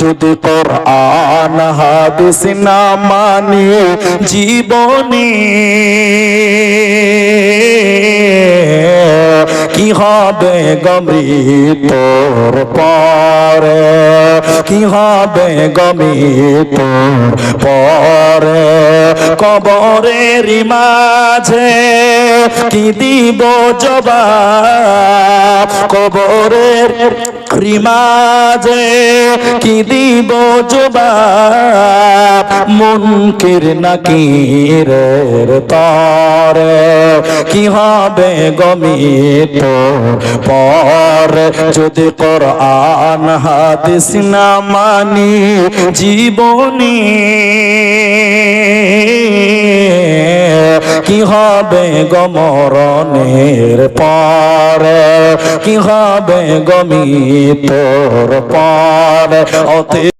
যদি কোরআন হাদিস না মানি জীবনে কি হবে গমৃত্যুর পরে, কি হবে গমৃত্যুর পরে। কবরের মাঝে কি দিব জবাব, কবরের মাঝে কি দিব জবাব। মুনকির নাকিরের তরে কি হবে গমৃত্যুর পরে। যদি কোরআন হাদিস না মানি জীবনে কি হবে গমরণের পরে, কি হবে গমৃত্যুর পরে।